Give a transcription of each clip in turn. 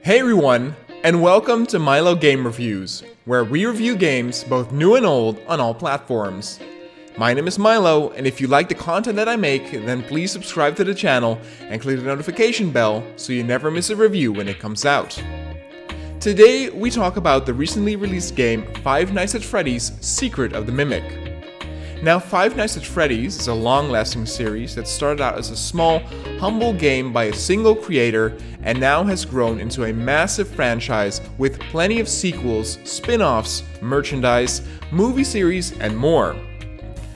Hey everyone, and welcome to Milo Game Reviews, where we review games both new and old on all platforms. My name is Milo, and if you like the content that I make, then please subscribe to the channel and click the notification bell so you never miss a review when it comes out. Today, we talk about the recently released game Five Nights at Freddy's Secret of the Mimic. Now, Five Nights at Freddy's is a long-lasting series that started out as a small, humble game by a single creator and now has grown into a massive franchise with plenty of sequels, spin-offs, merchandise, movie series, and more.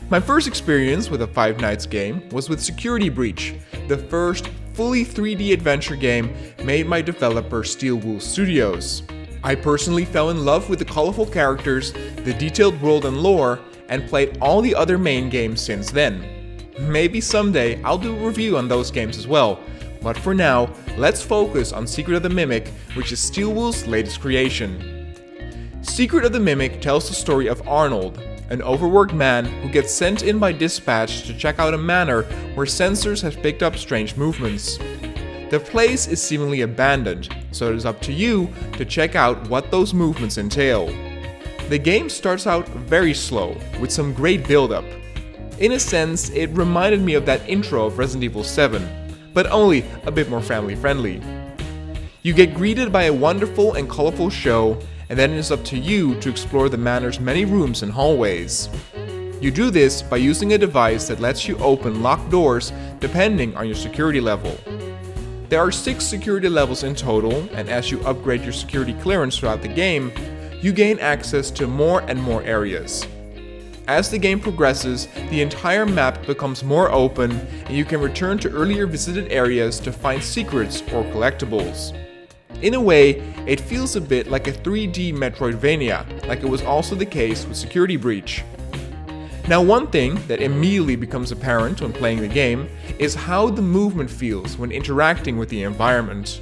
My first experience with a Five Nights game was with Security Breach, the first fully 3D adventure game made by developer Steel Wool Studios. I personally fell in love with the colorful characters, the detailed world and lore, and played all the other main games since then. Maybe someday I'll do a review on those games as well, but for now, let's focus on Secret of the Mimic, which is Steel Wool's latest creation. Secret of the Mimic tells the story of Arnold, an overworked man who gets sent in by dispatch to check out a manor where sensors have picked up strange movements. The place is seemingly abandoned, so it is up to you to check out what those movements entail. The game starts out very slow, with some great build-up. In a sense, it reminded me of that intro of Resident Evil 7, but only a bit more family-friendly. You get greeted by a wonderful and colorful show, and then it is up to you to explore the manor's many rooms and hallways. You do this by using a device that lets you open locked doors depending on your security level. There are 6 security levels in total, and as you upgrade your security clearance throughout the game, you gain access to more and more areas. As the game progresses, the entire map becomes more open, and you can return to earlier visited areas to find secrets or collectibles. In a way, it feels a bit like a 3D Metroidvania, like it was also the case with Security Breach. Now, one thing that immediately becomes apparent when playing the game is how the movement feels when interacting with the environment.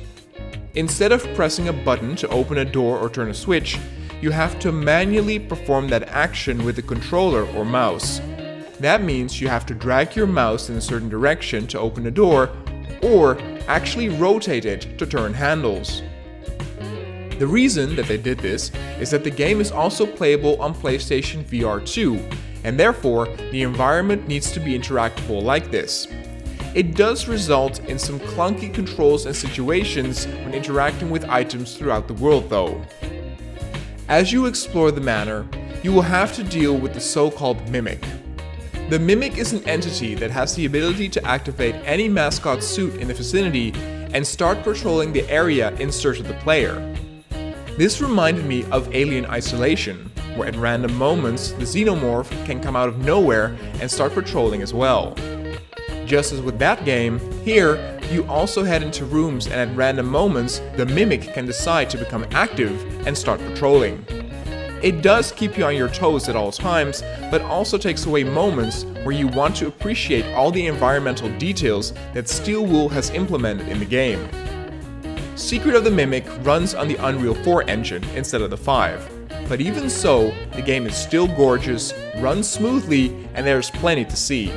Instead of pressing a button to open a door or turn a switch, you have to manually perform that action with the controller or mouse. That means you have to drag your mouse in a certain direction to open a door, or actually rotate it to turn handles. The reason that they did this is that the game is also playable on PlayStation VR 2, and therefore the environment needs to be interactable like this. It does result in some clunky controls and situations when interacting with items throughout the world though. As you explore the manor, you will have to deal with the so-called Mimic. The Mimic is an entity that has the ability to activate any mascot suit in the vicinity and start patrolling the area in search of the player. This reminded me of Alien Isolation, where at random moments the xenomorph can come out of nowhere and start patrolling as well. Just as with that game, here you also head into rooms and at random moments the Mimic can decide to become active and start patrolling. It does keep you on your toes at all times, but also takes away moments where you want to appreciate all the environmental details that Steel Wool has implemented in the game. Secret of the Mimic runs on the Unreal 4 engine instead of the 5, but even so, the game is still gorgeous, runs smoothly, and there's plenty to see.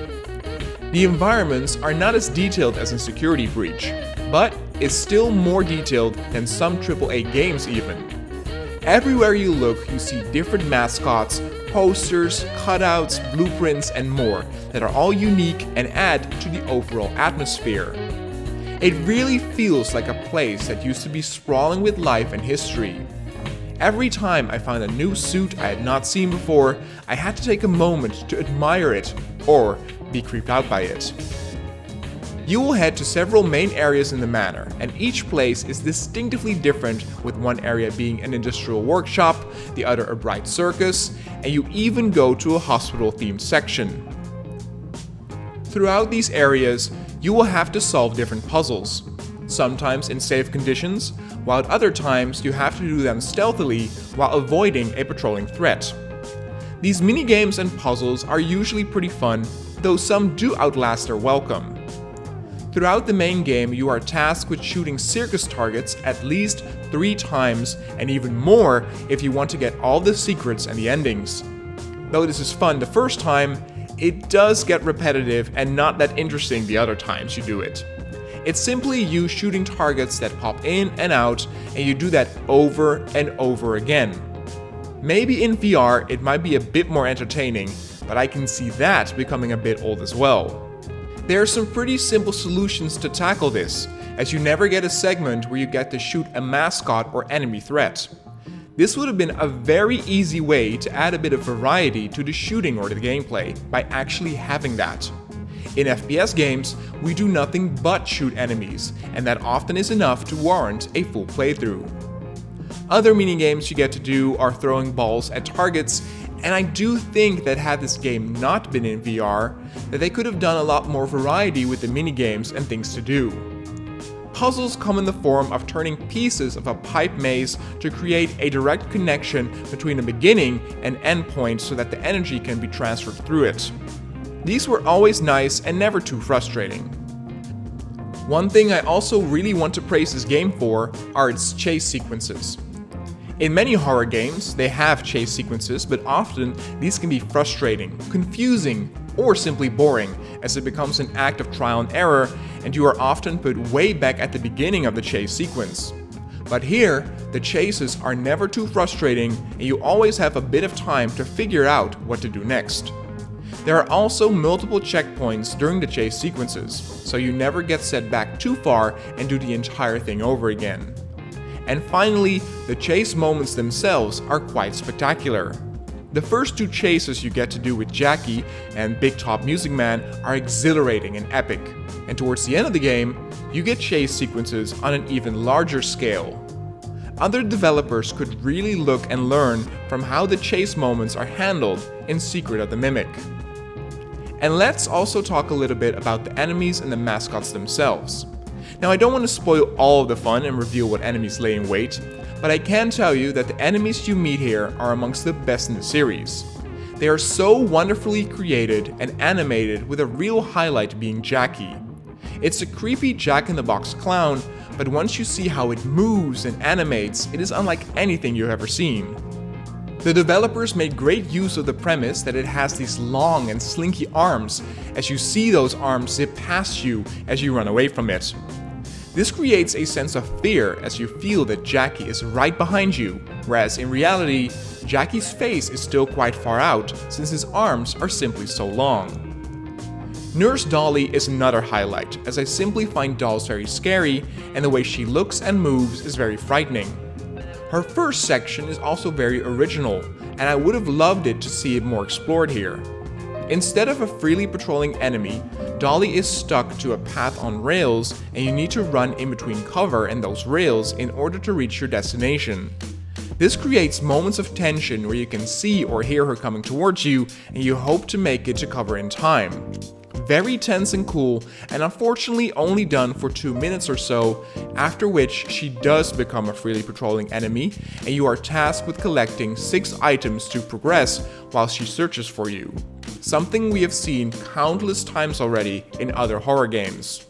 The environments are not as detailed as in Security Breach, but is still more detailed than some AAA games even. Everywhere you look, you see different mascots, posters, cutouts, blueprints, and more that are all unique and add to the overall atmosphere. It really feels like a place that used to be sprawling with life and history. Every time I found a new suit I had not seen before, I had to take a moment to admire it, or be creeped out by it. You will head to several main areas in the manor, and each place is distinctively different, with one area being an industrial workshop, the other a bright circus, and you even go to a hospital-themed section. Throughout these areas, you will have to solve different puzzles, sometimes in safe conditions, while at other times you have to do them stealthily while avoiding a patrolling threat. These mini-games and puzzles are usually pretty fun, though some do outlast their welcome. Throughout the main game, you are tasked with shooting circus targets at least 3 times, and even more if you want to get all the secrets and the endings. Though this is fun the first time, it does get repetitive and not that interesting the other times you do it. It's simply you shooting targets that pop in and out, and you do that over and over again. Maybe in VR it might be a bit more entertaining, but I can see that becoming a bit old as well. There are some pretty simple solutions to tackle this, as you never get a segment where you get to shoot a mascot or enemy threat. This would have been a very easy way to add a bit of variety to the shooting or the gameplay by actually having that. In FPS games, we do nothing but shoot enemies, and that often is enough to warrant a full playthrough. Other minigames you get to do are throwing balls at targets, and I do think that had this game not been in VR, that they could have done a lot more variety with the minigames and things to do. Puzzles come in the form of turning pieces of a pipe maze to create a direct connection between the beginning and end point so that the energy can be transferred through it. These were always nice and never too frustrating. One thing I also really want to praise this game for are its chase sequences. In many horror games, they have chase sequences, but often these can be frustrating, confusing, or simply boring, as it becomes an act of trial and error, and you are often put way back at the beginning of the chase sequence. But here, the chases are never too frustrating, and you always have a bit of time to figure out what to do next. There are also multiple checkpoints during the chase sequences, so you never get set back too far and do the entire thing over again. And finally, the chase moments themselves are quite spectacular. The first two chases you get to do with Jackie and Big Top Music Man are exhilarating and epic, and towards the end of the game, you get chase sequences on an even larger scale. Other developers could really look and learn from how the chase moments are handled in Secret of the Mimic. And let's also talk a little bit about the enemies and the mascots themselves. Now, I don't want to spoil all of the fun and reveal what enemies lay in wait, but I can tell you that the enemies you meet here are amongst the best in the series. They are so wonderfully created and animated, with a real highlight being Jackie. It's a creepy Jack-in-the-Box clown, but once you see how it moves and animates, it is unlike anything you've ever seen. The developers made great use of the premise that it has these long and slinky arms, as you see those arms zip past you as you run away from it. This creates a sense of fear as you feel that Jackie is right behind you, whereas in reality, Jackie's face is still quite far out since his arms are simply so long. Nurse Dolly is another highlight, as I simply find dolls very scary, and the way she looks and moves is very frightening. Her first section is also very original, and I would have loved it to see it more explored here. Instead of a freely patrolling enemy, Dolly is stuck to a path on rails, and you need to run in between cover and those rails in order to reach your destination. This creates moments of tension where you can see or hear her coming towards you, and you hope to make it to cover in time. Very tense and cool, and unfortunately only done for 2 minutes or so, after which she does become a freely patrolling enemy, and you are tasked with collecting 6 items to progress while she searches for you. Something we have seen countless times already in other horror games.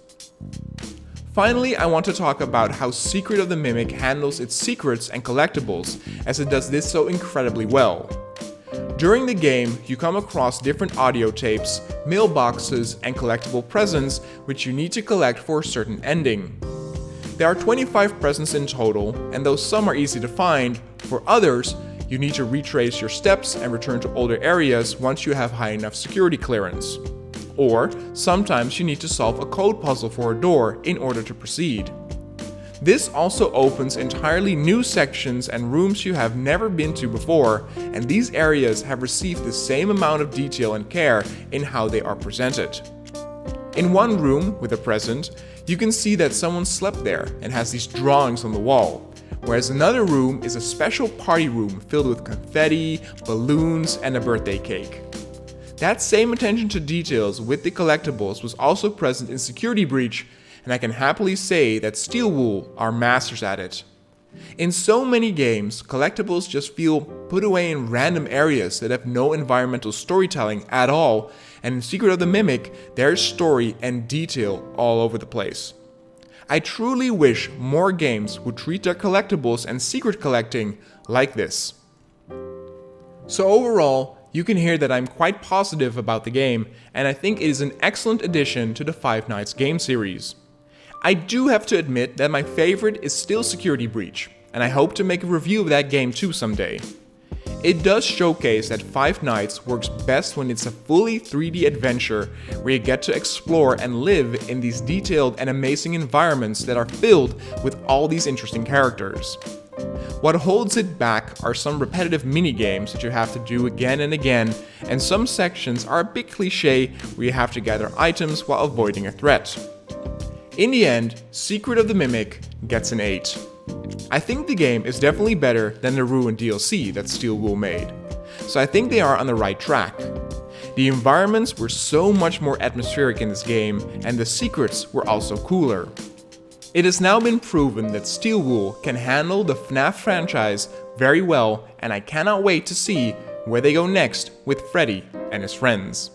Finally, I want to talk about how Secret of the Mimic handles its secrets and collectibles, as it does this so incredibly well. During the game, you come across different audio tapes, mailboxes, and collectible presents which you need to collect for a certain ending. There are 25 presents in total, and though some are easy to find, for others, you need to retrace your steps and return to older areas once you have high enough security clearance. Or, sometimes you need to solve a code puzzle for a door in order to proceed. This also opens entirely new sections and rooms you have never been to before, and these areas have received the same amount of detail and care in how they are presented. In one room with a present, you can see that someone slept there and has these drawings on the wall, whereas another room is a special party room filled with confetti, balloons, and a birthday cake. That same attention to details with the collectibles was also present in Security Breach, and I can happily say that Steel Wool are masters at it. In so many games, collectibles just feel put away in random areas that have no environmental storytelling at all, and in Secret of the Mimic, there's story and detail all over the place. I truly wish more games would treat their collectibles and secret collecting like this. So overall, you can hear that I'm quite positive about the game, and I think it is an excellent addition to the Five Nights game series. I do have to admit that my favorite is still Security Breach, and I hope to make a review of that game too someday. It does showcase that Five Nights works best when it's a fully 3D adventure where you get to explore and live in these detailed and amazing environments that are filled with all these interesting characters. What holds it back are some repetitive mini-games that you have to do again and again, and some sections are a bit cliche where you have to gather items while avoiding a threat. In the end, Secret of the Mimic gets an 8. I think the game is definitely better than the Ruined DLC that Steel Wool made, so I think they are on the right track. The environments were so much more atmospheric in this game, and the secrets were also cooler. It has now been proven that Steel Wool can handle the FNAF franchise very well, and I cannot wait to see where they go next with Freddy and his friends.